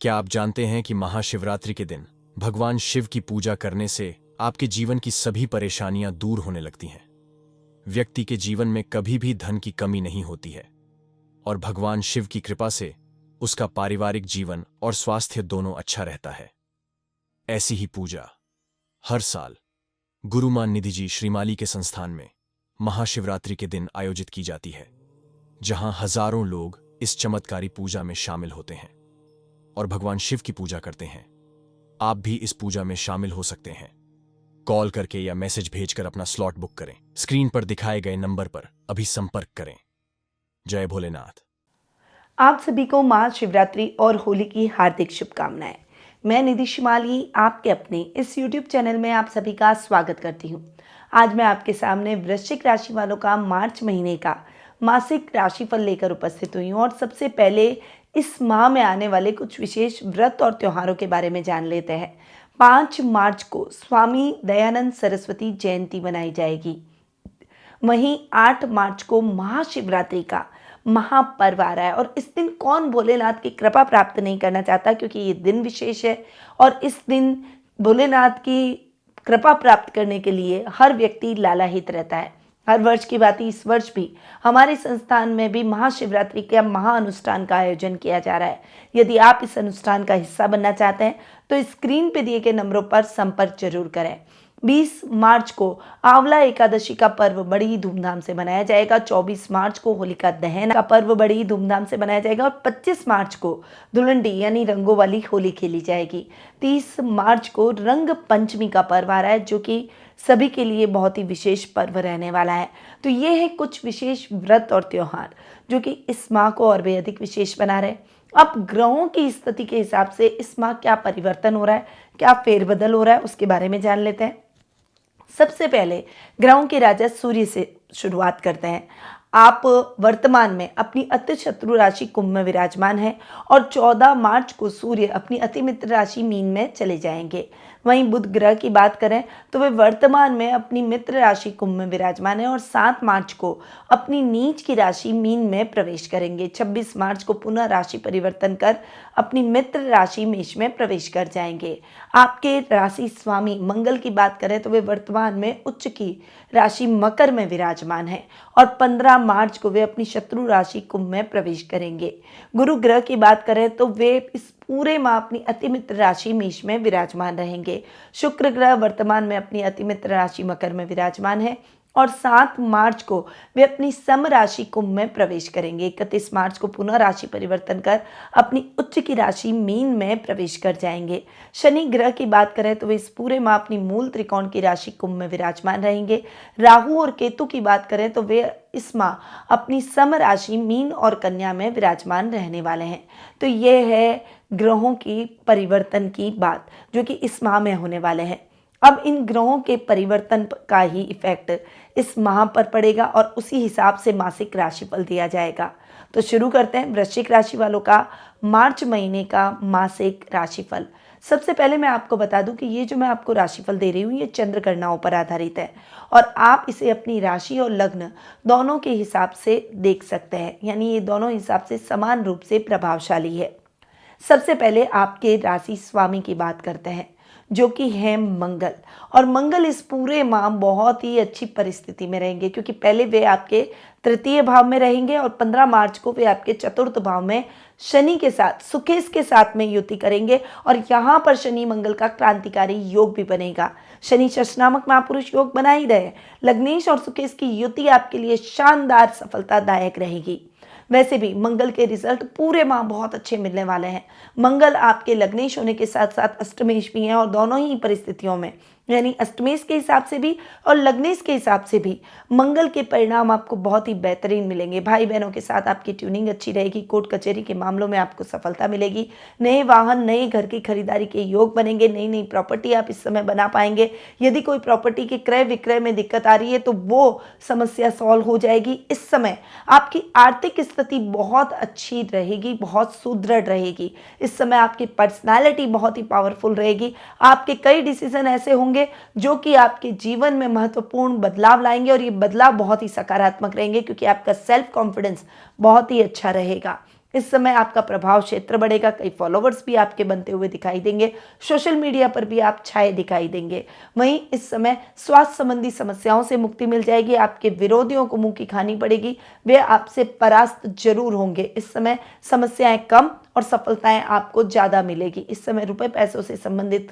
क्या आप जानते हैं कि महाशिवरात्रि के दिन भगवान शिव की पूजा करने से आपके जीवन की सभी परेशानियां दूर होने लगती हैं। व्यक्ति के जीवन में कभी भी धन की कमी नहीं होती है और भगवान शिव की कृपा से उसका पारिवारिक जीवन और स्वास्थ्य दोनों अच्छा रहता है। ऐसी ही पूजा हर साल गुरु मां निधि जी श्रीमाली के संस्थान में महाशिवरात्रि के दिन आयोजित की जाती है, जहां हजारों लोग इस चमत्कारी पूजा में शामिल होते हैं और भगवान शिव की पूजा करते हैं। आप भी इस पूजा में शामिल हो सकते हैं। कॉल करके या मैसेज भेजकर अपना स्लॉट बुक करें। स्क्रीन पर दिखाए गए नंबर पर अभी संपर्क करें। जय भोलेनाथ। आप सभी को महाशिवरात्रि और होली की हार्दिक शुभकामनाएं। मैं निधि श्रीमाली आपके अपने इस YouTube चैनल में आप सभी का स्वागत करती हूं। आज मैं आपके सामने वृश्चिक राशि वालों का मार्च महीने का मासिक राशिफल लेकर उपस्थित हुई हूं और सबसे पहले इस माह में आने वाले कुछ विशेष व्रत और त्योहारों के बारे में जान लेते हैं। 5 मार्च को स्वामी दयानंद सरस्वती जयंती मनाई जाएगी। वहीं 8 मार्च को महाशिवरात्रि का महापर्व आ रहा है और इस दिन कौन भोलेनाथ की कृपा प्राप्त नहीं करना चाहता, क्योंकि ये दिन विशेष है और इस दिन भोलेनाथ की कृपा प्राप्त करने के लिए हर व्यक्ति लालायित रहता है। हर वर्ष की बात ही इस वर्ष भी हमारे संस्थान में भी महाशिवरात्रि के महाअनुष्ठान का आयोजन किया जा रहा है। यदि आप इस अनुष्ठान का हिस्सा बनना चाहते हैं तो स्क्रीन पे दिए गए नंबरों पर संपर्क जरूर करें। 20 मार्च को आंवला एकादशी का पर्व बड़ी ही धूमधाम से मनाया जाएगा। 24 मार्च को होलिका दहन का पर्व बड़ी ही धूमधाम से मनाया जाएगा और 25 मार्च को धुलंडी यानी रंगों वाली होली खेली जाएगी। 30 मार्च को रंग पंचमी का पर्व आ रहा है, जो कि सभी के लिए बहुत ही विशेष पर्व रहने वाला है। तो ये है कुछ विशेष व्रत और त्योहार जो कि इस माह को और भी अधिक विशेष बना रहे। अब ग्रहों की स्थिति के हिसाब से इस माह क्या परिवर्तन हो रहा है, क्या फेरबदल हो रहा है, उसके बारे में जान लेते हैं। सबसे पहले ग्रहों के राजा सूर्य से शुरुआत करते हैं। आप वर्तमान में अपनी अति शत्रु राशि कुंभ में विराजमान हैं और 14 मार्च को सूर्य अपनी अति मित्र राशि मीन में चले जाएंगे। वहीं बुध ग्रह की बात करें तो वे वर्तमान में अपनी मित्र राशि कुंभ में विराजमान है और 7 मार्च को अपनी नीच की राशि मीन में प्रवेश करेंगे। 26 मार्च को पुनः राशि परिवर्तन कर अपनी मित्र राशि मेष में प्रवेश कर जाएंगे। आपके राशि स्वामी मंगल की बात करें तो वे वर्तमान में उच्च की राशि मकर में विराजमान है और 15 मार्च को वे अपनी शत्रु राशि कुंभ में प्रवेश करेंगे। गुरु ग्रह की बात करें तो वे इस पूरे माह अपनी अतिमित्र राशि मेष में विराजमान रहेंगे। शुक्र ग्रह वर्तमान में अपनी अतिमित्र राशि मकर में विराजमान है और 7 मार्च को वे अपनी सम राशि कुंभ में प्रवेश करेंगे। 31 मार्च को पुनः राशि परिवर्तन कर अपनी उच्च की राशि मीन में प्रवेश कर जाएंगे। शनि ग्रह की बात करें तो वे इस पूरे माह अपनी मूल त्रिकोण की राशि कुंभ में विराजमान रहेंगे। राहु और केतु की बात करें तो वे इस माह अपनी सम राशि मीन और कन्या में विराजमान रहने वाले हैं। तो ये है ग्रहों की परिवर्तन की बात जो कि इस माह में होने वाले हैं। अब इन ग्रहों के परिवर्तन का ही इफेक्ट इस माह पर पड़ेगा और उसी हिसाब से मासिक राशिफल दिया जाएगा। तो शुरू करते हैं वृश्चिक राशि वालों का मार्च महीने का मासिक राशिफल। सबसे पहले मैं आपको बता दूं कि ये जो मैं आपको राशिफल दे रही हूँ ये चंद्र गणनाओं पर आधारित है और आप इसे अपनी राशि और लग्न दोनों के हिसाब से देख सकते हैं, यानी ये दोनों हिसाब से समान रूप से प्रभावशाली है। सबसे पहले आपके राशि स्वामी की बात करते हैं जो कि है मंगल, और मंगल इस पूरे माह बहुत ही अच्छी परिस्थिति में रहेंगे क्योंकि पहले वे आपके तृतीय भाव में रहेंगे और 15 मार्च को वे आपके चतुर्थ भाव में शनि के साथ सुकेश के साथ में युति करेंगे और यहाँ पर शनि मंगल का क्रांतिकारी योग भी बनेगा। शनि शश नामक महापुरुष योग बना ही रहे। लग्नेश और सुकेश की युति आपके लिए शानदार सफलतादायक रहेगी। वैसे भी मंगल के रिजल्ट पूरे माह बहुत अच्छे मिलने वाले हैं। मंगल आपके लग्नेश होने के साथ साथ अष्टमेश भी हैं और दोनों ही परिस्थितियों में यानी अष्टमेश के हिसाब से भी और लग्नेश के हिसाब से भी मंगल के परिणाम आपको बहुत ही बेहतरीन मिलेंगे। भाई बहनों के साथ आपकी ट्यूनिंग अच्छी रहेगी। कोर्ट कचहरी के मामलों में आपको सफलता मिलेगी। नए वाहन नए घर की खरीदारी के योग बनेंगे। नई नई प्रॉपर्टी आप इस समय बना पाएंगे। यदि कोई प्रॉपर्टी के क्रय विक्रय में दिक्कत आ रही है तो वो समस्या सॉल्व हो जाएगी। इस समय आपकी आर्थिक स्थिति बहुत अच्छी रहेगी, बहुत सुदृढ़ रहेगी। इस समय आपकी पर्सनैलिटी बहुत ही पावरफुल रहेगी। आपके कई डिसीजन ऐसे होंगे जो कि आपके जीवन में महत्वपूर्ण बदलाव लाएंगे और ये बदलाव बहुत ही सकारात्मक रहेंगे क्योंकि आपका सेल्फ कॉन्फिडेंस बहुत ही अच्छा रहेगा। इस समय आपका प्रभाव क्षेत्र बढ़ेगा, कई फॉलोवर्स भी आपके बनते हुए दिखाई देंगे, सोशल मीडिया पर भी आप छाए दिखाई देंगे। वहीं इस समय स्वास्थ्य संबंधी समस्याओं से मुक्ति मिल जाएगी, आपके विरोधियों को मुंह की खानी पड़ेगी, वे आपसे परास्त जरूर होंगे। इस समय समस्याएं कम और सफलताएं आपको ज़्यादा मिलेगी। इस समय रुपए पैसों से संबंधित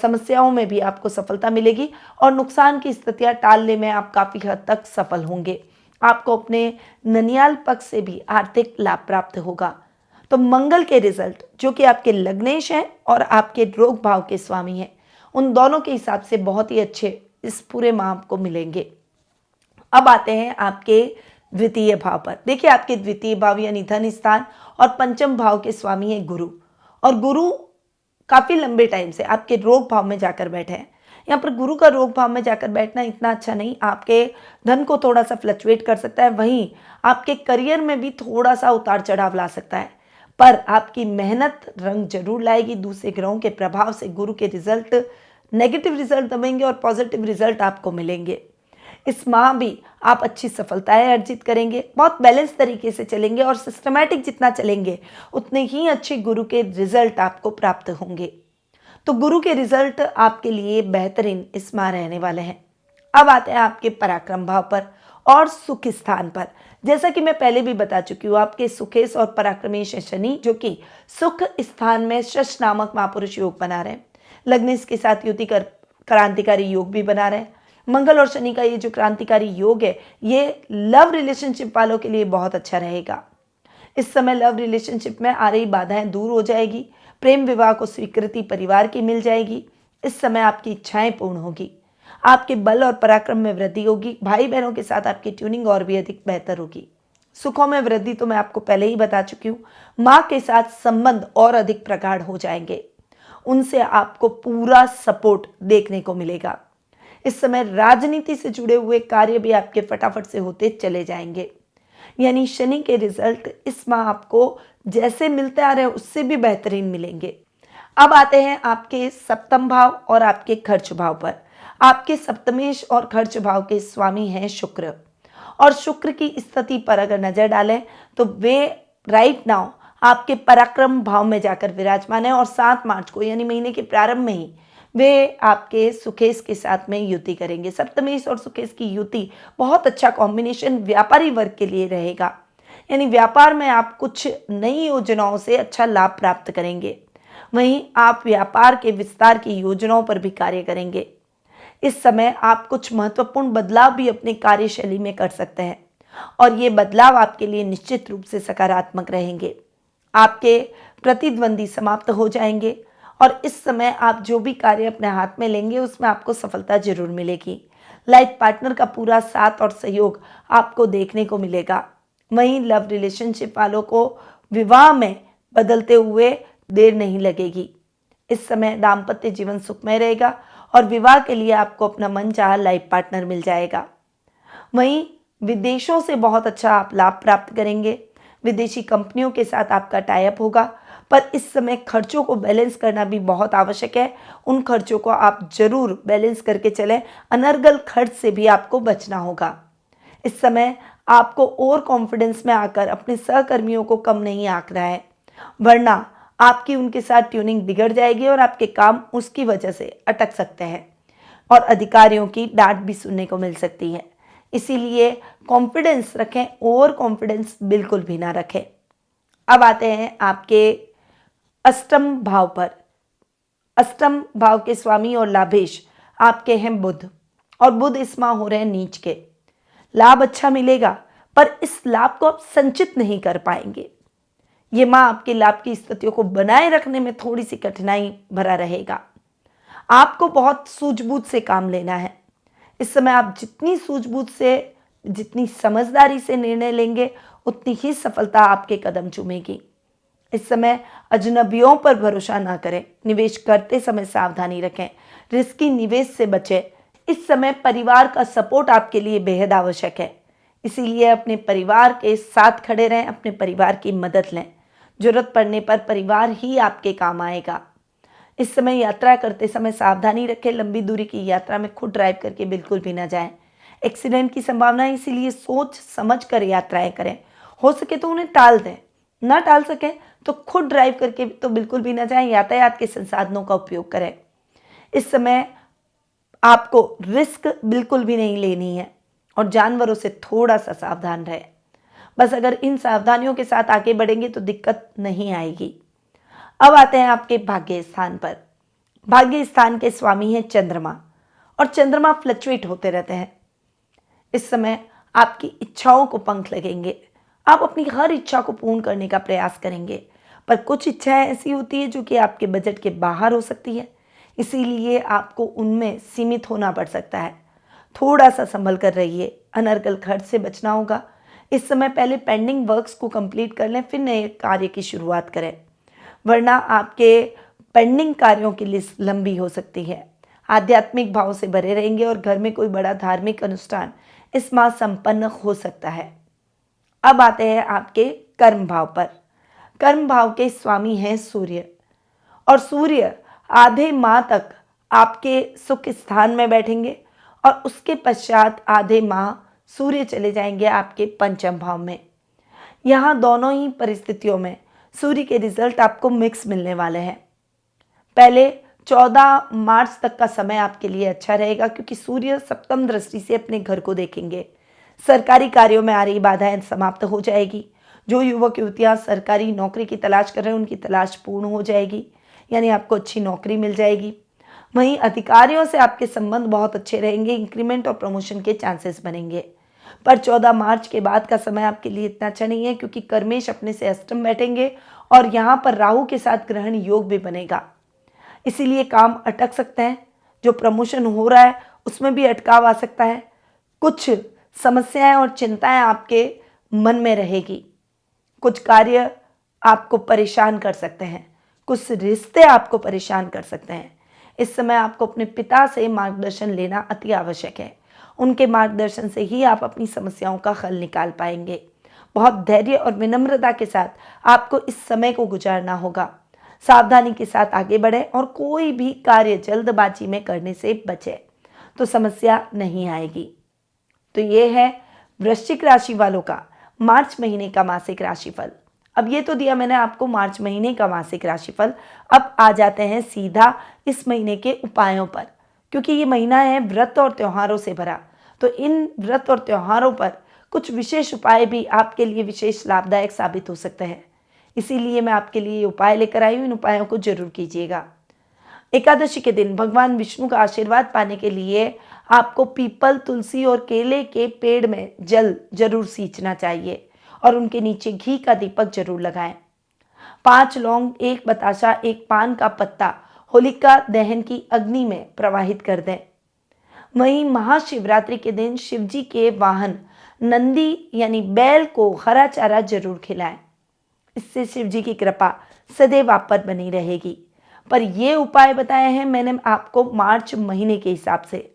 समस्याओं में भी आपको सफलता मिलेगी और नुकसान की स्थितियां टालने में आप काफ़ी हद तक सफल होंगे। आपको अपने ननियाल पक्ष से भी आर्थिक लाभ प्राप्त होगा। तो मंगल के रिजल्ट जो कि आपके लग्नेश हैं और आपके रोग भाव के स्वामी हैं, उन दोनों के हिसाब से बहुत ही अच्छे इस पूरे माह आपको मिलेंगे। अब आते हैं आपके द्वितीय भाव पर। देखिए, आपके द्वितीय भाव यानी धन स्थान और पंचम भाव के स्वामी है गुरु, और गुरु काफी लंबे टाइम से आपके रोग भाव में जाकर बैठे हैं। यहाँ पर गुरु का रोग भाव में जाकर बैठना इतना अच्छा नहीं, आपके धन को थोड़ा सा फ्लक्चुएट कर सकता है, वहीं आपके करियर में भी थोड़ा सा उतार चढ़ाव ला सकता है, पर आपकी मेहनत रंग जरूर लाएगी। दूसरे ग्रहों के प्रभाव से गुरु के रिजल्ट नेगेटिव रिजल्ट दबेंगे और पॉजिटिव रिजल्ट आपको मिलेंगे। इस माह भी आप अच्छी सफलताएं अर्जित करेंगे, बहुत बैलेंस तरीके से चलेंगे और सिस्टमैटिक जितना चलेंगे उतने ही अच्छे गुरु के रिजल्ट आपको प्राप्त होंगे। तो गुरु के रिजल्ट आपके लिए बेहतरीन इस माह रहने वाले हैं। अब आते हैं आपके पराक्रम भाव पर और सुख स्थान पर। जैसा कि मैं पहले भी बता चुकी हूँ, आपके सुखेश और पराक्रमेश शनि जो कि सुख स्थान में शश नामक महापुरुष योग बना रहे हैं, लग्नेश के साथ युति कर क्रांतिकारी योग भी बना रहे हैं। मंगल और शनि का ये जो क्रांतिकारी योग है, ये लव रिलेशनशिप वालों के लिए बहुत अच्छा रहेगा। इस समय लव रिलेशनशिप में आ रही बाधाएं दूर हो जाएगी, प्रेम विवाह को स्वीकृति परिवार की मिल जाएगी। इस समय आपकी इच्छाएं पूर्ण होगी, आपके बल और पराक्रम में वृद्धि होगी। भाई बहनों के साथ आपकी ट्यूनिंग और भी अधिक बेहतर होगी। सुखों में वृद्धि तो मैं आपको पहले ही बता चुकी हूँ। माँ के साथ संबंध और अधिक प्रगाढ़ हो जाएंगे, उनसे आपको पूरा सपोर्ट देखने को मिलेगा। इस समय राजनीति से जुड़े हुए कार्य भी आपके फटाफट से होते चले जाएंगे, यानी शनि के रिजल्ट इस माह आपको जैसे मिलते आ रहे हैं उससे भी बेहतरीन मिलेंगे। अब आते हैं आपके सप्तम भाव और आपके खर्च भाव पर। आपके सप्तमेश और खर्च भाव के स्वामी हैं शुक्र, और शुक्र की स्थिति पर अगर नजर डालें तो वे राइट नाउ आपके पराक्रम भाव में जाकर विराजमान है, और 7 मार्च को यानी महीने के प्रारंभ में ही वे आपके सुखेश के साथ में युति करेंगे। सप्तमेश और सुखेश की युति बहुत अच्छा कॉम्बिनेशन व्यापारी वर्ग के लिए रहेगा, यानी व्यापार में आप कुछ नई योजनाओं से अच्छा लाभ प्राप्त करेंगे। वहीं आप व्यापार के विस्तार की योजनाओं पर भी कार्य करेंगे। इस समय आप कुछ महत्वपूर्ण बदलाव भी अपनी कार्यशैली में कर सकते हैं, और ये बदलाव आपके लिए निश्चित रूप से सकारात्मक रहेंगे। आपके प्रतिद्वंदी समाप्त हो जाएंगे, और इस समय आप जो भी कार्य अपने हाथ में लेंगे उसमें आपको सफलता जरूर मिलेगी। लाइफ पार्टनर का पूरा साथ और सहयोग आपको देखने को मिलेगा। वहीं लव रिलेशनशिप वालों को विवाह में बदलते हुए देर नहीं लगेगी। इस समय दाम्पत्य जीवन सुखमय रहेगा और विवाह के लिए आपको अपना मनचाहा लाइफ पार्टनर मिल जाएगा। वहीं विदेशों से बहुत अच्छा आप लाभ प्राप्त करेंगे। विदेशी कंपनियों के साथ आपका टाई अप होगा, पर इस समय खर्चों को बैलेंस करना भी बहुत आवश्यक है। उन खर्चों को आप जरूर बैलेंस करके चलें, अनर्गल खर्च से भी आपको बचना होगा। इस समय आपको और कॉन्फिडेंस में आकर अपने सहकर्मियों को कम नहीं आंकना है, वरना आपकी उनके साथ ट्यूनिंग बिगड़ जाएगी और आपके काम उसकी वजह से अटक सकते हैं और अधिकारियों की डांट भी सुनने को मिल सकती है। इसीलिए कॉन्फिडेंस रखें, ओवर कॉन्फिडेंस बिल्कुल भी ना रखें। अब आते हैं आपके अष्टम भाव पर। अष्टम भाव के स्वामी और लाभेश आपके हैं बुध, और बुध इस माह हो रहे हैं नीच के। लाभ अच्छा मिलेगा, पर इस लाभ को आप संचित नहीं कर पाएंगे। ये माह आपके लाभ की स्थितियों को बनाए रखने में थोड़ी सी कठिनाई भरा रहेगा। आपको बहुत सूझबूझ से काम लेना है। इस समय आप जितनी सूझबूझ से, जितनी समझदारी से निर्णय लेंगे, उतनी ही सफलता आपके कदम चूमेगी। इस समय अजनबियों पर भरोसा ना करें। निवेश करते समय सावधानी रखें, रिस्की निवेश से बचें। इस समय परिवार का सपोर्ट आपके लिए बेहद आवश्यक है, इसीलिए अपने परिवार के साथ खड़े रहें, अपने परिवार की मदद लें। जरूरत पड़ने पर परिवार ही आपके काम आएगा। इस समय यात्रा करते समय सावधानी रखें। लंबी दूरी की यात्रा में खुद ड्राइव करके बिल्कुल भी ना जाएं। एक्सीडेंट की संभावना है, इसीलिए सोच समझ कर यात्राएं करें। हो सके तो उन्हें टाल दें, ना टाल सकें तो खुद ड्राइव करके तो बिल्कुल भी ना जाएं, यातायात के संसाधनों का उपयोग करें। इस समय आपको रिस्क बिल्कुल भी नहीं लेनी है और जानवरों से थोड़ा सा सावधान रहें। बस अगर इन सावधानियों के साथ आगे बढ़ेंगे तो दिक्कत नहीं आएगी। अब आते हैं आपके भाग्य स्थान पर। भाग्य स्थान के स्वामी हैं चंद्रमा, और चंद्रमा फ्लक्चुएट होते रहते हैं। इस समय आपकी इच्छाओं को पंख लगेंगे, आप अपनी हर इच्छा को पूर्ण करने का प्रयास करेंगे, पर कुछ इच्छाएं ऐसी होती है जो कि आपके बजट के बाहर हो सकती है, इसीलिए आपको उनमें सीमित होना पड़ सकता है। थोड़ा सा संभल कर रहिए, अनर्गल खर्च से बचना होगा। इस समय पहले पेंडिंग वर्क्स को कंप्लीट कर लें, फिर नए कार्य की शुरुआत करें, वरना आपके पेंडिंग कार्यों की लिस्ट लंबी हो सकती है। आध्यात्मिक भाव से भरे रहेंगे और घर में कोई बड़ा धार्मिक अनुष्ठान इस माह संपन्न हो सकता है। अब आते हैं आपके कर्म भाव पर। कर्म भाव के स्वामी हैं सूर्य, और सूर्य आधे माह तक आपके सुख स्थान में बैठेंगे और उसके पश्चात आधे माह सूर्य चले जाएंगे आपके पंचम भाव में। यहाँ दोनों ही परिस्थितियों में सूर्य के रिजल्ट आपको मिक्स मिलने वाले हैं। पहले 14 मार्च तक का समय आपके लिए अच्छा रहेगा, क्योंकि सूर्य सप्तम दृष्टि से अपने घर को देखेंगे। सरकारी कार्यों में आ रही बाधाएं समाप्त हो जाएगी। जो युवक युवतियां सरकारी नौकरी की तलाश कर रहे हैं उनकी तलाश पूर्ण हो जाएगी, यानी आपको अच्छी नौकरी मिल जाएगी। वहीं अधिकारियों से आपके संबंध बहुत अच्छे रहेंगे, इंक्रीमेंट और प्रमोशन के चांसेस बनेंगे। पर 14 मार्च के बाद का समय आपके लिए इतना अच्छा नहीं है, क्योंकि कर्मेश अपने से अष्टम बैठेंगे और यहाँ पर राहु के साथ ग्रहण योग भी बनेगा, इसीलिए काम अटक सकते हैं। जो प्रमोशन हो रहा है उसमें भी अटकाव आ सकता है। कुछ समस्याएं और चिंताएं आपके मन में रहेगी। कुछ कार्य आपको परेशान कर सकते हैं, कुछ रिश्ते आपको परेशान कर सकते हैं। इस समय आपको अपने पिता से मार्गदर्शन लेना अति आवश्यक है। उनके मार्गदर्शन से ही आप अपनी समस्याओं का हल निकाल पाएंगे। बहुत धैर्य और विनम्रता के साथ आपको इस समय को गुजारना होगा। सावधानी के साथ आगे बढ़े और कोई भी कार्य जल्दबाजी में करने से बचे, तो समस्या नहीं आएगी। तो ये है वृश्चिक राशि वालों का मार्च महीने का मासिक राशिफल। अब ये तो दिया मैंने आपको मार्च महीने का मासिक राशिफल। अब आ जाते हैं सीधा इस महीने के उपायों पर, क्योंकि ये महीना है व्रत और त्योहारों से भरा। तो इन व्रत और त्योहारों पर कुछ विशेष उपाय भी आपके लिए विशेष लाभदायक साबित हो सकते हैं, इसीलिए मैं आपके लिए उपाय लेकर आई हूँ। इन उपायों को जरूर कीजिएगा। एकादशी के दिन भगवान विष्णु का आशीर्वाद पाने के लिए आपको पीपल, तुलसी और केले के पेड़ में जल जरूर सींचना चाहिए और उनके नीचे घी का दीपक जरूर लगाएं। 5 लौंग, 1 बताशा, 1 पान का पत्ता होलिका दहन की अग्नि में प्रवाहित कर दें। वहीं महाशिवरात्रि के दिन शिवजी के वाहन नंदी यानी बैल को हरा चारा जरूर खिलाएं। इससे शिवजी की कृपा सदैव आप पर बनी रहेगी। पर ये उपाय बताए हैं मैंने आपको मार्च महीने के हिसाब से।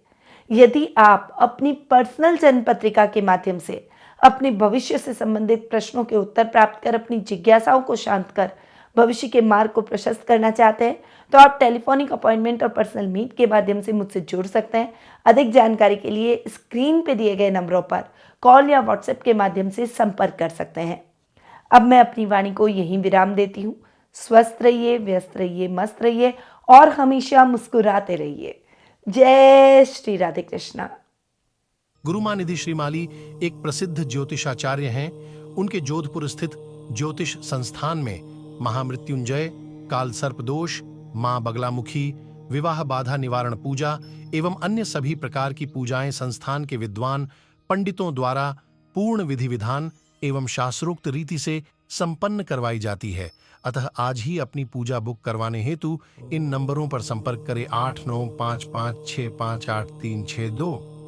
यदि आप अपनी पर्सनल जन्म पत्रिका के माध्यम से अपने भविष्य से संबंधित प्रश्नों के उत्तर प्राप्त कर अपनी जिज्ञासाओं को शांत कर भविष्य के मार्ग को प्रशस्त करना चाहते हैं, तो आप टेलीफोनिक अपॉइंटमेंट और पर्सनल मीट के माध्यम से मुझसे जुड़ सकते हैं। अधिक जानकारी के लिए स्क्रीन पे दिए गए नंबरों पर कॉल या व्हाट्सएप के माध्यम से संपर्क कर सकते हैं। अब मैं अपनी वाणी को यहीं विराम देती हूँ। स्वस्थ रहिए, व्यस्त रहिए, मस्त रहिए और हमेशा मुस्कुराते रहिए। जय श्री राधे कृष्णा। गुरुमा निधि श्रीमाली एक प्रसिद्ध ज्योतिषाचार्य हैं। उनके जोधपुर स्थित ज्योतिष संस्थान में महामृत्युंजय, काल सर्प दोष, मां बगलामुखी, विवाह बाधा निवारण पूजा एवं अन्य सभी प्रकार की पूजाएं संस्थान के विद्वान पंडितों द्वारा पूर्ण विधि विधान एवं शास्त्रोक्त रीति से संपन्न करवाई जाती है। अतः आज ही अपनी पूजा बुक करवाने हेतु इन नंबरों पर संपर्क करें 8955658362।